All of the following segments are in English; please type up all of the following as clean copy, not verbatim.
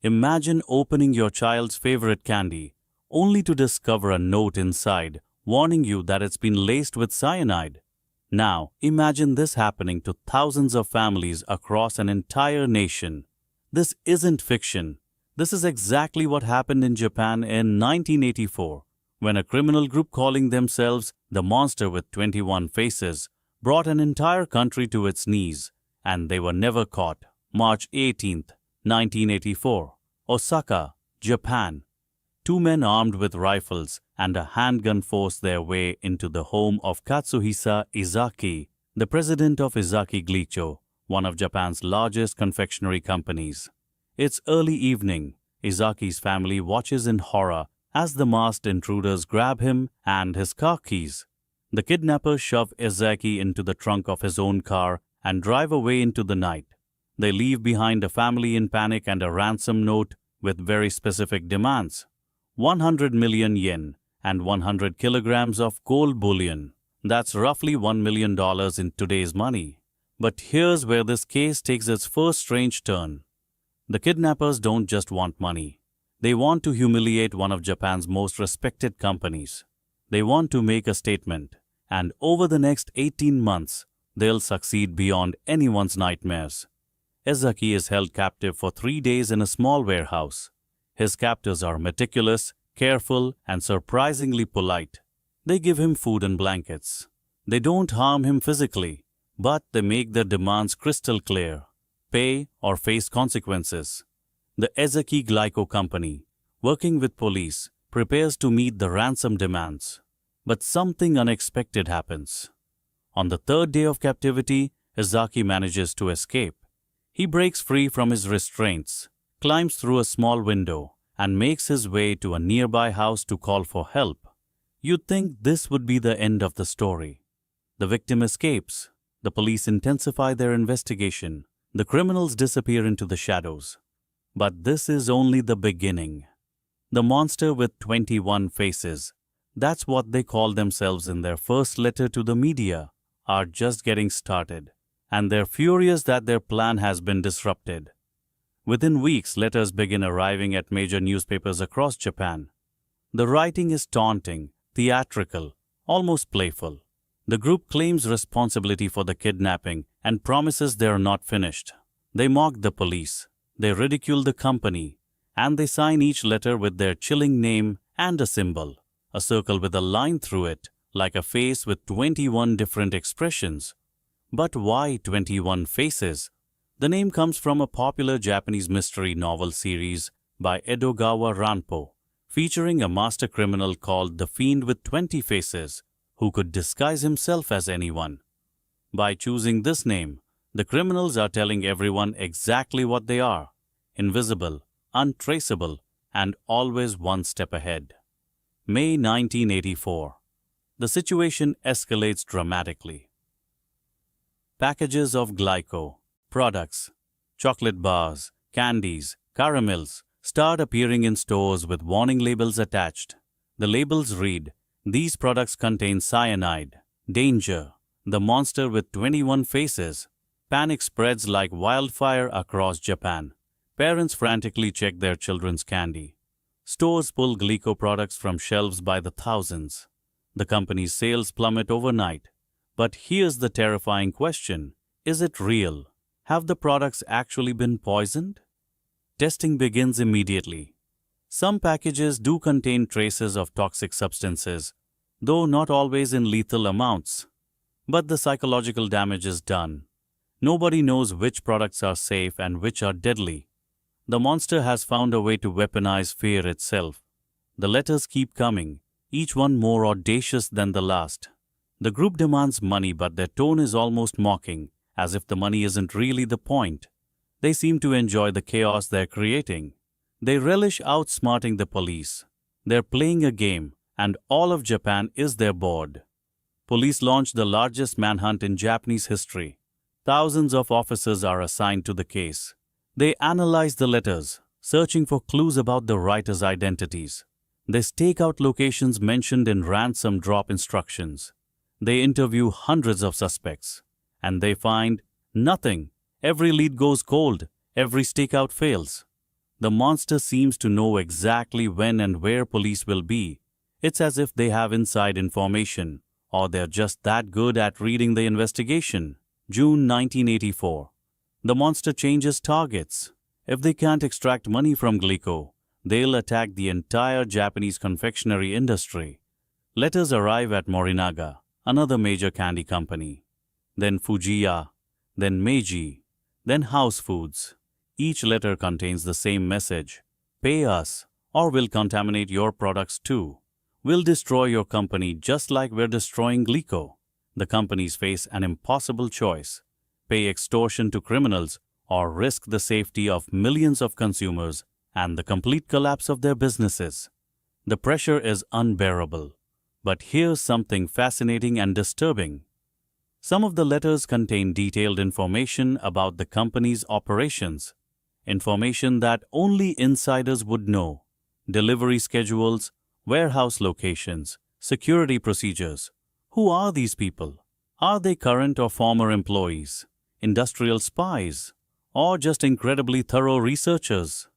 Imagine opening your child's favorite candy, only to discover a note inside warning you that it's been laced with cyanide. Now, imagine this happening to thousands of families across an entire nation. This isn't fiction. This is exactly what happened in Japan in 1984, when a criminal group calling themselves the Monster with 21 Faces brought an entire country to its knees, and they were never caught. March 18, 1984, Osaka, Japan. Two men armed with rifles and a handgun forced their way into the home of Katsuhisa Izaki, the president of Izaki Glicho, one of Japan's largest confectionery companies. It's early evening. Izaki's family watches in horror as the masked intruders grab him and his car keys. The kidnappers shove Izaki into the trunk of his own car and drive away into the night. They leave behind a family in panic and a ransom note with very specific demands: 100 million yen and 100 kilograms of gold bullion. That's roughly $1 million in today's money. But here's where this case takes its first strange turn. The kidnappers don't just want money. They want to humiliate one of Japan's most respected companies. They want to make a statement, and over the next 18 months, they'll succeed beyond anyone's nightmares. Izaki is held captive for 3 days in a small warehouse. His captors are meticulous, careful, and surprisingly polite. They give him food and blankets. They don't harm him physically, but they make their demands crystal clear: pay or face consequences. The Izaki Glyco Company, working with police, prepares to meet the ransom demands. But something unexpected happens. On the third day of captivity, Izaki manages to escape. He breaks free from his restraints, climbs through a small window, and makes his way to a nearby house to call for help. You'd think this would be the end of the story. The victim escapes. The police intensify their investigation. The criminals disappear into the shadows. But this is only the beginning. The Monster with 21 Faces, that's what they call themselves in their first letter to the media, are just getting started, and they're furious that their plan has been disrupted. Within weeks, letters begin arriving at major newspapers across Japan. The writing is taunting, theatrical, almost playful. The group claims responsibility for the kidnapping and promises they are not finished. They mock the police, they ridicule the company, and they sign each letter with their chilling name and a symbol, a circle with a line through it, like a face with 21 different expressions. But why 21 faces? The name comes from a popular Japanese mystery novel series by Edogawa Ranpo, featuring a master criminal called the Fiend with 20 Faces, who could disguise himself as anyone. By choosing this name, the criminals are telling everyone exactly what they are: invisible, untraceable, and always one step ahead. May 1984. The situation escalates dramatically. Packages of Glyco products, chocolate bars, candies, caramels, start appearing in stores with warning labels attached. The labels read, "These products contain cyanide. Danger. The Monster with 21 Faces." Panic spreads like wildfire across Japan. Parents frantically check their children's candy. Stores pull Glyco products from shelves by the thousands. The company's sales plummet overnight. But here's the terrifying question: is it real? Have the products actually been poisoned? Testing begins immediately. Some packages do contain traces of toxic substances, though not always in lethal amounts. But the psychological damage is done. Nobody knows which products are safe and which are deadly. The Monster has found a way to weaponize fear itself. The letters keep coming, each one more audacious than the last. The group demands money, but their tone is almost mocking, as if the money isn't really the point. They seem to enjoy the chaos they're creating. They relish outsmarting the police. They're playing a game, and all of Japan is their board. Police launch the largest manhunt in Japanese history. Thousands of officers are assigned to the case. They analyze the letters, searching for clues about the writers' identities. They stake out locations mentioned in ransom drop instructions. They interview hundreds of suspects. And they find nothing. Every lead goes cold. Every stakeout fails. The monster seems to know exactly when and where police will be. It's as if they have inside information, or they're just that good at reading the investigation. June 1984. The monster changes targets. If they can't extract money from Glico, they'll attack the entire Japanese confectionery industry. Letters arrive at Morinaga, another major candy company. Then Fujiya, then Meiji, then House Foods. Each letter contains the same message: pay us, or we'll contaminate your products too. We'll destroy your company just like we're destroying Glico. The companies face an impossible choice: pay extortion to criminals or risk the safety of millions of consumers and the complete collapse of their businesses. The pressure is unbearable. But here's something fascinating and disturbing. Some of the letters contain detailed information about the company's operations, information that only insiders would know: delivery schedules, warehouse locations, security procedures. Who are these people? Are they current or former employees, industrial spies, or just incredibly thorough researchers?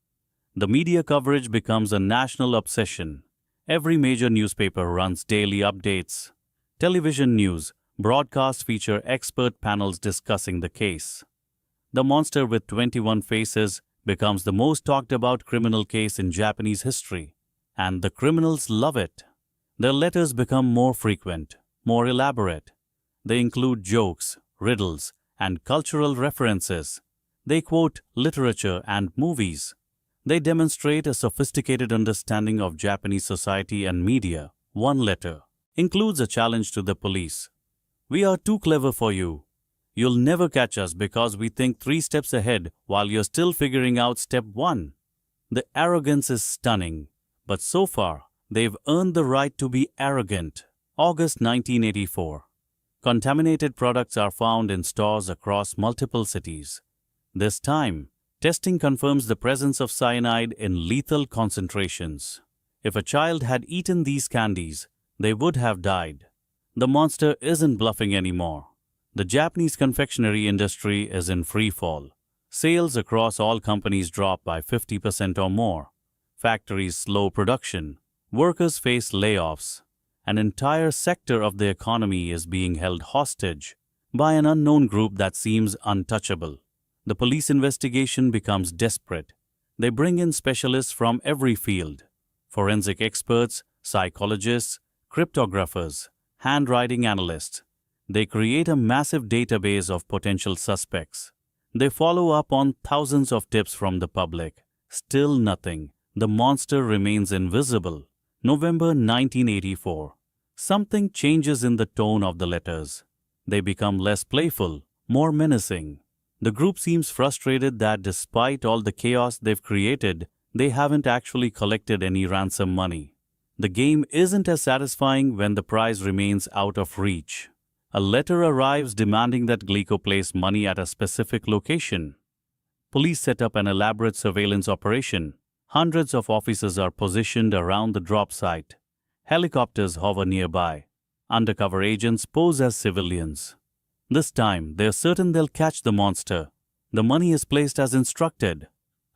The media coverage becomes a national obsession. Every major newspaper runs daily updates. Television news broadcasts feature expert panels discussing the case. The monster with 21 faces becomes the most talked about criminal case in Japanese history, and the criminals love it. Their letters become more frequent, more elaborate. They include jokes, riddles, and cultural references. They quote literature and movies. They demonstrate a sophisticated understanding of Japanese society and media. One letter includes a challenge to the police: "We are too clever for you. You'll never catch us because we think 3 steps ahead while you're still figuring out step 1. The arrogance is stunning, but so far, they've earned the right to be arrogant. August 1984. Contaminated products are found in stores across multiple cities. This time, testing confirms the presence of cyanide in lethal concentrations. If a child had eaten these candies, they would have died. The monster isn't bluffing anymore. The Japanese confectionery industry is in free fall. Sales across all companies drop by 50% or more. Factories slow production. Workers face layoffs. An entire sector of the economy is being held hostage by an unknown group that seems untouchable. The police investigation becomes desperate. They bring in specialists from every field: forensic experts, psychologists, cryptographers, handwriting analysts. They create a massive database of potential suspects. They follow up on thousands of tips from the public. Still nothing. The monster remains invisible. November 1984. Something changes in the tone of the letters. They become less playful, more menacing. The group seems frustrated that despite all the chaos they've created, they haven't actually collected any ransom money. The game isn't as satisfying when the prize remains out of reach. A letter arrives demanding that Glico place money at a specific location. Police set up an elaborate surveillance operation. Hundreds of officers are positioned around the drop site. Helicopters hover nearby. Undercover agents pose as civilians. This time, they're certain they'll catch the monster. The money is placed as instructed.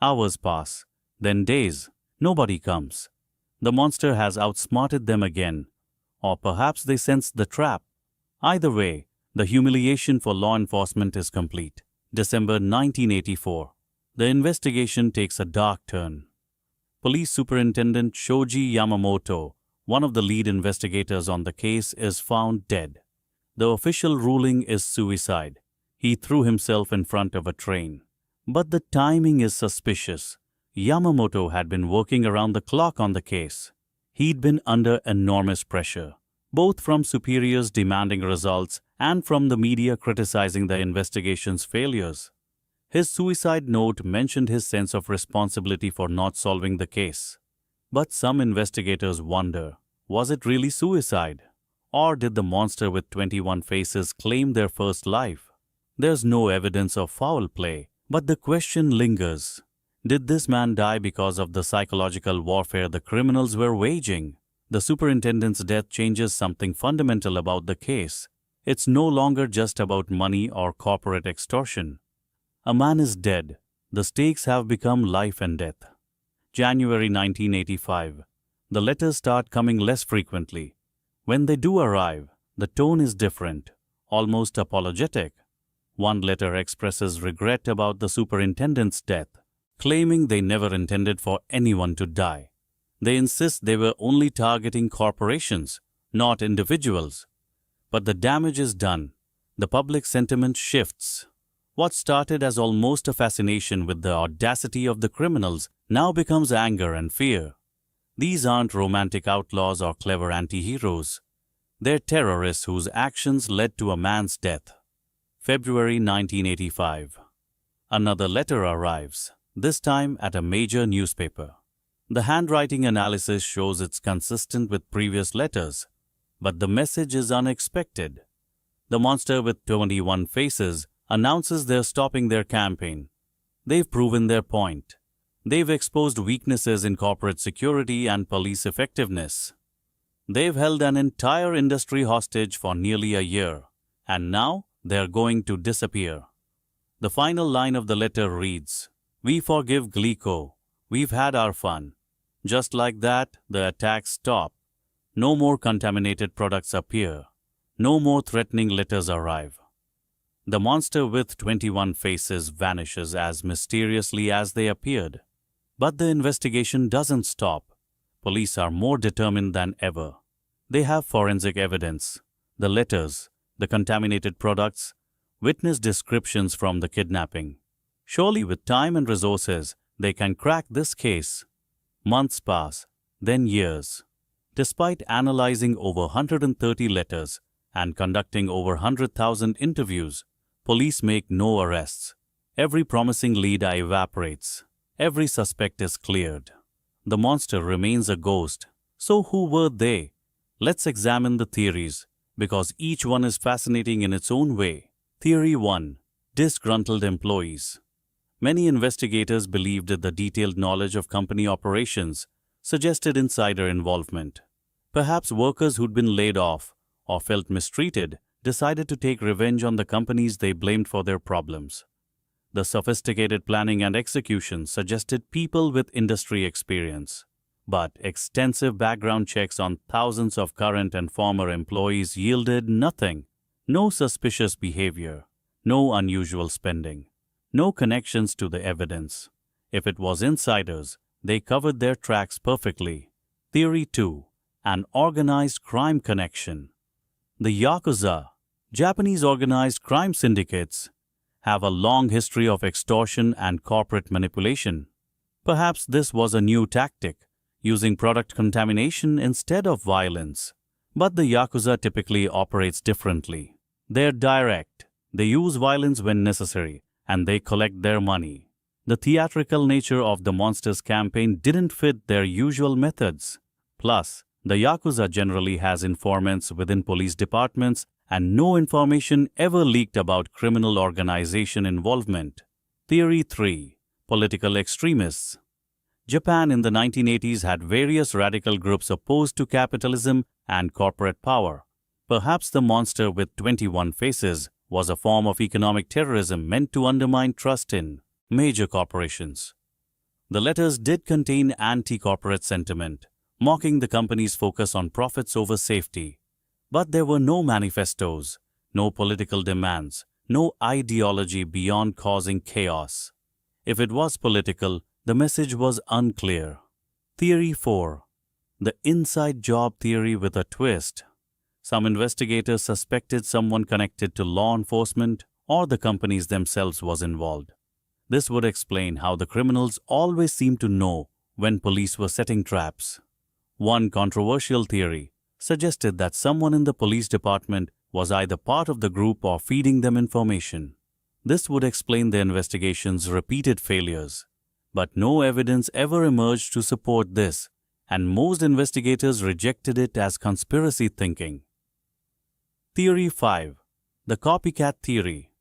Hours pass, then days. Nobody comes. The monster has outsmarted them again. Or perhaps they sensed the trap. Either way, the humiliation for law enforcement is complete. December 1984. The investigation takes a dark turn. Police Superintendent Shoji Yamamoto, one of the lead investigators on the case, is found dead. The official ruling is suicide. He threw himself in front of a train. But the timing is suspicious. Yamamoto had been working around the clock on the case. He'd been under enormous pressure, both from superiors demanding results and from the media criticizing the investigation's failures. His suicide note mentioned his sense of responsibility for not solving the case. But some investigators wonder, was it really suicide? Or did the monster with 21 faces claim their first life? There's no evidence of foul play, but the question lingers. Did this man die because of the psychological warfare the criminals were waging? The superintendent's death changes something fundamental about the case. It's no longer just about money or corporate extortion. A man is dead. The stakes have become life and death. January 1985. The letters start coming less frequently. When they do arrive, the tone is different, almost apologetic. One letter expresses regret about the superintendent's death, claiming they never intended for anyone to die. They insist they were only targeting corporations, not individuals. But the damage is done. The public sentiment shifts. What started as almost a fascination with the audacity of the criminals now becomes anger and fear. These aren't romantic outlaws or clever anti-heroes. They're terrorists whose actions led to a man's death. February 1985. Another letter arrives, this time at a major newspaper. The handwriting analysis shows it's consistent with previous letters, but the message is unexpected. The monster with 21 faces announces they're stopping their campaign. They've proven their point. They've exposed weaknesses in corporate security and police effectiveness. They've held an entire industry hostage for nearly a year, and now they're going to disappear. The final line of the letter reads, "We forgive Glico. We've had our fun." Just like that, the attacks stop. No more contaminated products appear. No more threatening letters arrive. The monster with 21 faces vanishes as mysteriously as they appeared. But the investigation doesn't stop. Police are more determined than ever. They have forensic evidence, the letters, the contaminated products, witness descriptions from the kidnapping. Surely with time and resources, they can crack this case. Months pass, then years. Despite analyzing over 130 letters and conducting over 100,000 interviews, police make no arrests. Every promising lead evaporates. Every suspect is cleared. The monster remains a ghost. So who were they? Let's examine the theories, because each one is fascinating in its own way. Theory 1. Disgruntled employees. Many investigators believed that the detailed knowledge of company operations suggested insider involvement. Perhaps workers who'd been laid off or felt mistreated decided to take revenge on the companies they blamed for their problems. The sophisticated planning and execution suggested people with industry experience. But extensive background checks on thousands of current and former employees yielded nothing. No suspicious behavior, no unusual spending, no connections to the evidence. If it was insiders, they covered their tracks perfectly. Theory 2. An organized crime connection. The Yakuza, Japanese organized crime syndicates, have a long history of extortion and corporate manipulation. Perhaps this was a new tactic, using product contamination instead of violence. But the Yakuza typically operates differently. They're direct, they use violence when necessary, and they collect their money. The theatrical nature of the monster's campaign didn't fit their usual methods. Plus, the Yakuza generally has informants within police departments, and no information ever leaked about criminal organization involvement. Theory 3. Political extremists. Japan in the 1980s had various radical groups opposed to capitalism and corporate power. Perhaps the monster with 21 faces was a form of economic terrorism meant to undermine trust in major corporations. The letters did contain anti-corporate sentiment, mocking the company's focus on profits over safety. But there were no manifestos, no political demands, no ideology beyond causing chaos. If it was political, the message was unclear. Theory 4. The inside job theory with a twist. Some investigators suspected someone connected to law enforcement or the companies themselves was involved. This would explain how the criminals always seemed to know when police were setting traps. One controversial theory suggested that someone in the police department was either part of the group or feeding them information. This would explain the investigation's repeated failures. But no evidence ever emerged to support this, and most investigators rejected it as conspiracy thinking. Theory 5. The copycat theory.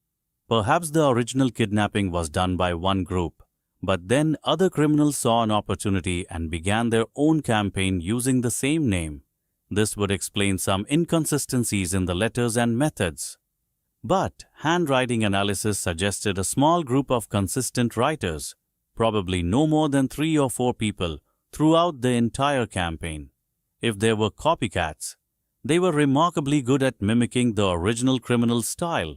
Perhaps the original kidnapping was done by one group, but then other criminals saw an opportunity and began their own campaign using the same name. This would explain some inconsistencies in the letters and methods. But handwriting analysis suggested a small group of consistent writers, probably no more than 3 or 4 people throughout the entire campaign. If there were copycats, they were remarkably good at mimicking the original criminal style.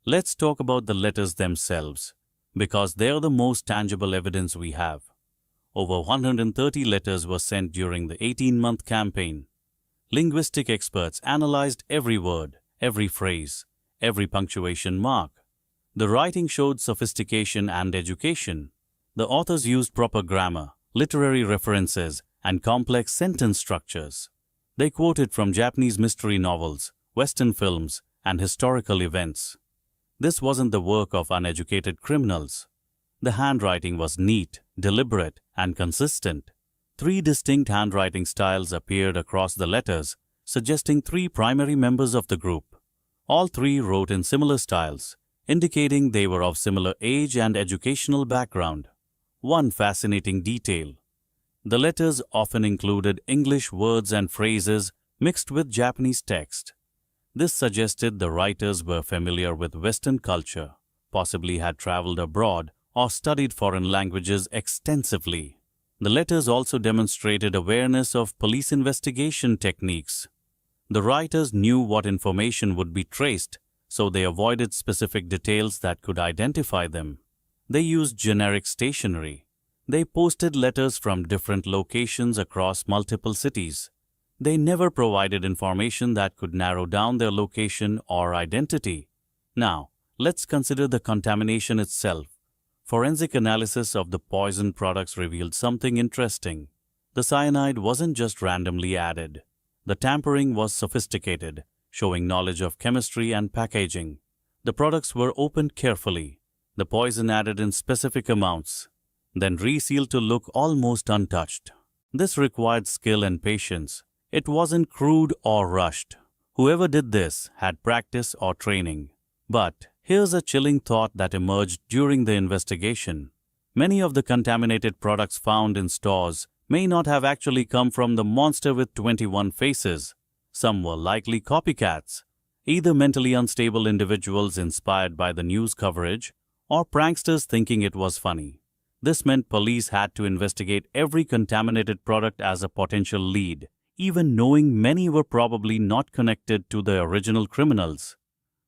Let's talk about the letters themselves, because they are the most tangible evidence we have. Over 130 letters were sent during the 18-month campaign. Linguistic experts analyzed every word, every phrase, every punctuation mark. The writing showed sophistication and education. The authors used proper grammar, literary references, and complex sentence structures. They quoted from Japanese mystery novels, Western films, and historical events. This wasn't the work of uneducated criminals. The handwriting was neat, deliberate, and consistent. 3 distinct handwriting styles appeared across the letters, suggesting 3 primary members of the group. All 3 wrote in similar styles, indicating they were of similar age and educational background. One fascinating detail: the letters often included English words and phrases mixed with Japanese text. This suggested the writers were familiar with Western culture, possibly had traveled abroad or studied foreign languages extensively. The letters also demonstrated awareness of police investigation techniques. The writers knew what information would be traced, so they avoided specific details that could identify them. They used generic stationery. They posted letters from different locations across multiple cities. They never provided information that could narrow down their location or identity. Now, let's consider the contamination itself. Forensic analysis of the poison products revealed something interesting. The cyanide wasn't just randomly added. The tampering was sophisticated, showing knowledge of chemistry and packaging. The products were opened carefully, the poison added in specific amounts, then resealed to look almost untouched. This required skill and patience. It wasn't crude or rushed. Whoever did this had practice or training. But here's a chilling thought that emerged during the investigation. Many of the contaminated products found in stores may not have actually come from the monster with 21 faces. Some were likely copycats, either mentally unstable individuals inspired by the news coverage or pranksters thinking it was funny. This meant police had to investigate every contaminated product as a potential lead, even knowing many were probably not connected to the original criminals.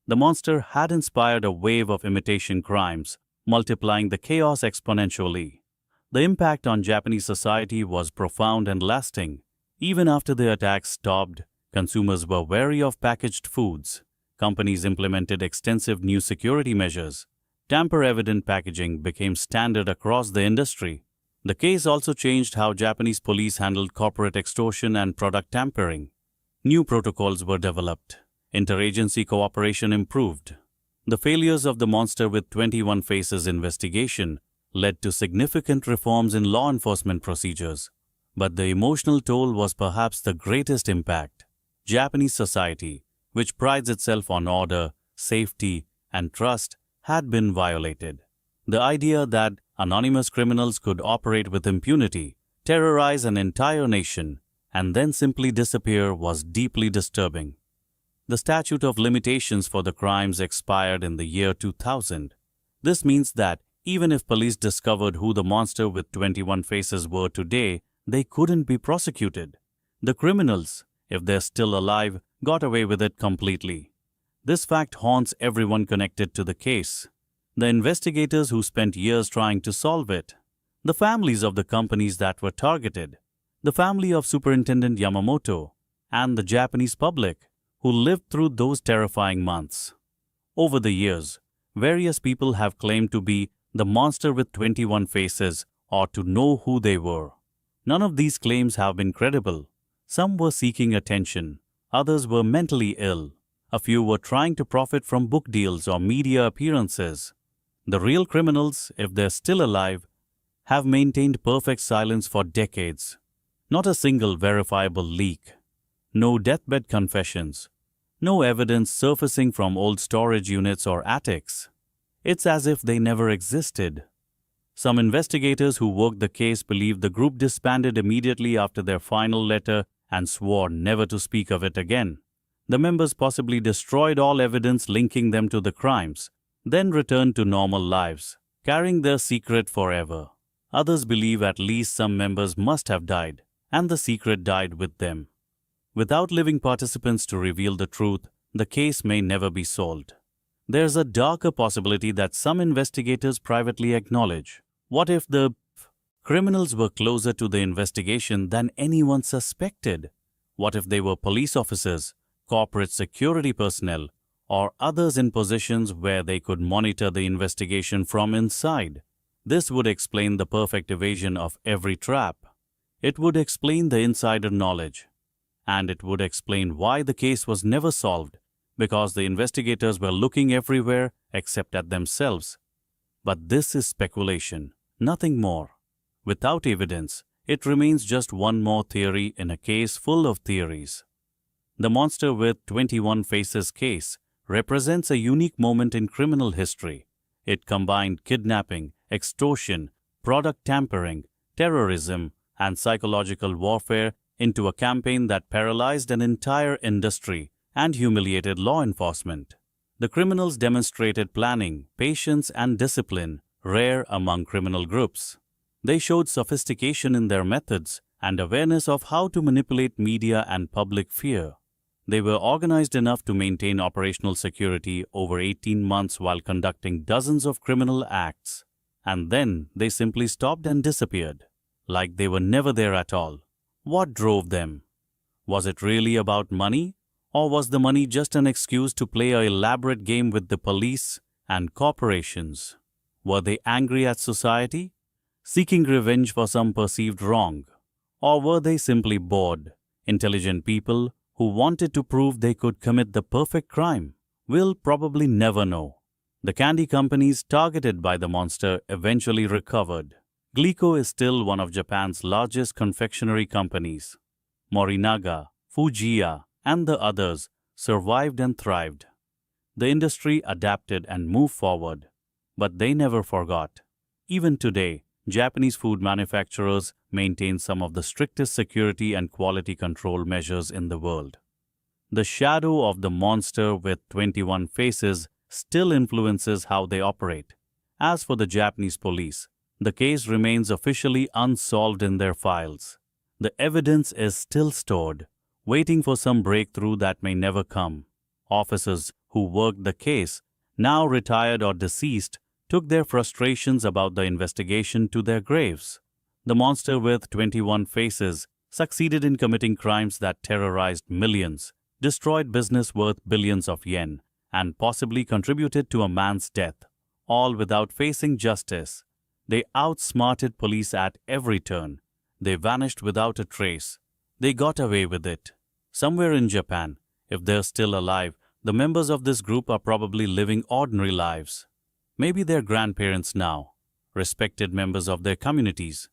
The monster had inspired a wave of imitation crimes, multiplying the chaos exponentially. The impact on Japanese society was profound and lasting. Even after the attacks stopped, consumers were wary of packaged foods. Companies implemented extensive new security measures. Tamper-evident packaging became standard across the industry. The case also changed how Japanese police handled corporate extortion and product tampering. New protocols were developed. Interagency cooperation improved. The failures of the monster with 21 faces investigation led to significant reforms in law enforcement procedures. But the emotional toll was perhaps the greatest impact. Japanese society, which prides itself on order, safety, and trust, had been violated. The idea that anonymous criminals could operate with impunity, terrorize an entire nation, and then simply disappear was deeply disturbing. The statute of limitations for the crimes expired in the year 2000. This means that even if police discovered who the monster with 21 faces were today, they couldn't be prosecuted. The criminals, if they're still alive, got away with it completely. This fact haunts everyone connected to the case. The investigators who spent years trying to solve it, the families of the companies that were targeted, the family of Superintendent Yamamoto, and the Japanese public who lived through those terrifying months. Over the years, various people have claimed to be the monster with 21 faces or to know who they were. None of these claims have been credible. Some were seeking attention, others were mentally ill. A few were trying to profit from book deals or media appearances. The real criminals, if they're still alive, have maintained perfect silence for decades. Not a single verifiable leak. No deathbed confessions. No evidence surfacing from old storage units or attics. It's as if they never existed. Some investigators who worked the case believe the group disbanded immediately after their final letter and swore never to speak of it again. The members possibly destroyed all evidence linking them to the crimes, then returned to normal lives, carrying their secret forever. Others believe at least some members must have died, and the secret died with them. Without living participants to reveal the truth, the case may never be solved. There's a darker possibility that some investigators privately acknowledge. What if the criminals were closer to the investigation than anyone suspected? What if they were police officers, corporate security personnel, or others in positions where they could monitor the investigation from inside? This would explain the perfect evasion of every trap. It would explain the insider knowledge. And it would explain why the case was never solved, because the investigators were looking everywhere except at themselves. But this is speculation, nothing more. Without evidence, it remains just one more theory in a case full of theories. The monster with 21 faces case represents a unique moment in criminal history. It combined kidnapping, extortion, product tampering, terrorism, and psychological warfare into a campaign that paralyzed an entire industry and humiliated law enforcement. The criminals demonstrated planning, patience, and discipline, rare among criminal groups. They showed sophistication in their methods and awareness of how to manipulate media and public fear. They were organized enough to maintain operational security over 18 months while conducting dozens of criminal acts. And then they simply stopped and disappeared, like they were never there at all. What drove them? Was it really about money? Or was the money just an excuse to play an elaborate game with the police and corporations? Were they angry at society, seeking revenge for some perceived wrong? Or were they simply bored, intelligent people who wanted to prove they could commit the perfect crime? We'll probably never know. The candy companies targeted by the monster eventually recovered. Glico is still one of Japan's largest confectionery companies. Morinaga, Fujiya, and the others survived and thrived. The industry adapted and moved forward, but they never forgot. Even today, Japanese food manufacturers maintain some of the strictest security and quality control measures in the world. The shadow of the monster with 21 faces still influences how they operate. As for the Japanese police, the case remains officially unsolved in their files. The evidence is still stored, waiting for some breakthrough that may never come. Officers who worked the case, now retired or deceased, took their frustrations about the investigation to their graves. The monster with 21 faces succeeded in committing crimes that terrorized millions, destroyed business worth billions of yen, and possibly contributed to a man's death, all without facing justice. They outsmarted police at every turn. They vanished without a trace. They got away with it. Somewhere in Japan, if they're still alive, the members of this group are probably living ordinary lives. Maybe they're grandparents now, respected members of their communities.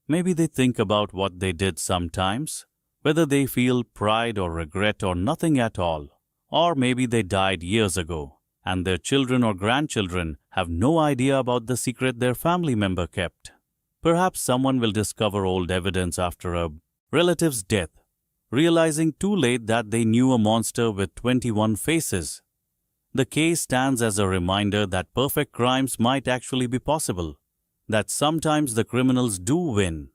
Maybe they think about what they did sometimes, whether they feel pride or regret or nothing at all. Or maybe they died years ago, and their children or grandchildren have no idea about the secret their family member kept. Perhaps someone will discover old evidence after a relative's death, realizing too late that they knew a monster with 21 faces. The case stands as a reminder that perfect crimes might actually be possible, that sometimes the criminals do win,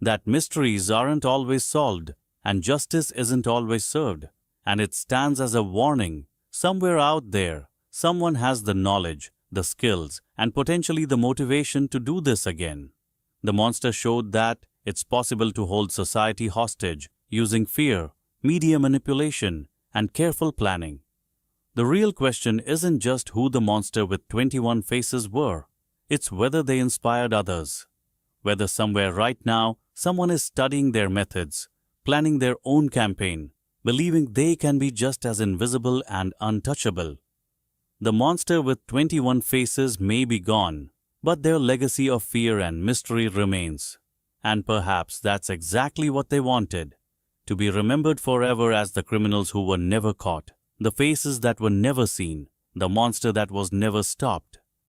that mysteries aren't always solved, and justice isn't always served. And it stands as a warning. Somewhere out there, someone has the knowledge, the skills, and potentially the motivation to do this again. The monster showed that it's possible to hold society hostage using fear, media manipulation, and careful planning. The real question isn't just who the monster with 21 faces were. It's whether they inspired others. Whether somewhere right now, someone is studying their methods, planning their own campaign, believing they can be just as invisible and untouchable. The monster with 21 faces may be gone, but their legacy of fear and mystery remains. And perhaps that's exactly what they wanted, to be remembered forever as the criminals who were never caught, the faces that were never seen, the monster that was never stopped.